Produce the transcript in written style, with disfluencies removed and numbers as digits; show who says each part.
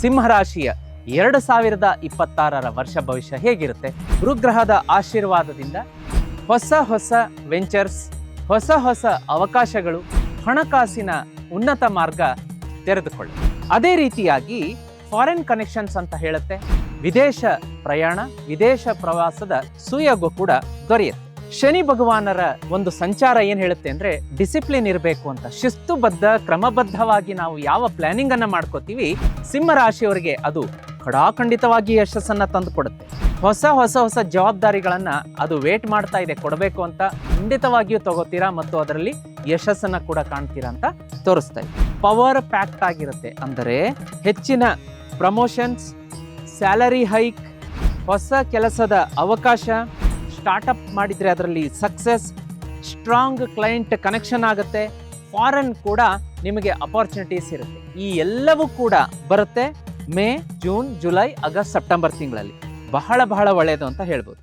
Speaker 1: ಸಿಂಹರಾಶಿಯ 2026ರ ವರ್ಷ ಭವಿಷ್ಯ ಹೇಗಿರುತ್ತೆ? ಗುರುಗ್ರಹದ ಆಶೀರ್ವಾದದಿಂದ ಹೊಸ ಹೊಸ ವೆಂಚರ್ಸ್, ಹೊಸ ಹೊಸ ಅವಕಾಶಗಳು, ಹಣಕಾಸಿನ ಉನ್ನತ ಮಾರ್ಗ ತೆರೆದುಕೊಳ್ಳಿ. ಅದೇ ರೀತಿಯಾಗಿ ಫಾರಿನ್ ಕನೆಕ್ಷನ್ಸ್ ಅಂತ ಹೇಳುತ್ತೆ. ವಿದೇಶ ಪ್ರಯಾಣ, ವಿದೇಶ ಪ್ರವಾಸದ ಸುಯೋಗ ಕೂಡ ದೊರೆಯುತ್ತೆ. ಶನಿ ಭಗವಾನರ ಒಂದು ಸಂಚಾರ ಏನ್ ಹೇಳುತ್ತೆ ಅಂದ್ರೆ ಡಿಸಿಪ್ಲಿನ್ ಇರಬೇಕು ಅಂತ. ಶಿಸ್ತುಬದ್ಧ, ಕ್ರಮಬದ್ಧವಾಗಿ ನಾವು ಯಾವ ಪ್ಲಾನಿಂಗ್ ಅನ್ನ ಮಾಡ್ಕೋತೀವಿ, ಸಿಂಹ ರಾಶಿಯವರಿಗೆ ಅದು ಖಡಾಖಂಡಿತವಾಗಿ ಯಶಸ್ಸನ್ನ ತಂದು ಕೊಡುತ್ತೆ. ಹೊಸ ಹೊಸ ಹೊಸ ಜವಾಬ್ದಾರಿಗಳನ್ನ ಅದು ವೇಟ್ ಮಾಡ್ತಾ ಇದೆ ಕೊಡಬೇಕು ಅಂತ. ಖಂಡಿತವಾಗಿಯೂ ತಗೋತೀರಾ ಮತ್ತು ಅದರಲ್ಲಿ ಯಶಸ್ಸನ್ನ ಕೂಡ ಕಾಣ್ತೀರಾ ಅಂತ ತೋರಿಸ್ತಾ ಇದೆ. ಪವರ್ ಪ್ಯಾಕ್ಟ್ ಆಗಿರುತ್ತೆ, ಅಂದರೆ ಹೆಚ್ಚಿನ ಪ್ರಮೋಷನ್ಸ್, ಸ್ಯಾಲರಿ ಹೈಕ್, ಹೊಸ ಕೆಲಸದ ಅವಕಾಶ, ಸ್ಟಾರ್ಟಪ್ ಮಾಡಿದ್ರೆ ಅದರಲ್ಲಿ ಸಕ್ಸಸ್, ಸ್ಟ್ರಾಂಗ್ ಕ್ಲೈಂಟ್ ಕನೆಕ್ಷನ್ ಆಗುತ್ತೆ, ಫಾರಿನ್ ಕೂಡ ನಿಮಗೆ ಅಪಾರ್ಚುನಿಟೀಸ್ ಇರುತ್ತೆ. ಈ ಎಲ್ಲವೂ ಕೂಡ ಬರುತ್ತೆ May, June, July, August, September ತಿಂಗಳಲ್ಲಿ. ಬಹಳ ಒಳ್ಳೆಯದು ಅಂತ ಹೇಳ್ಬೋದು.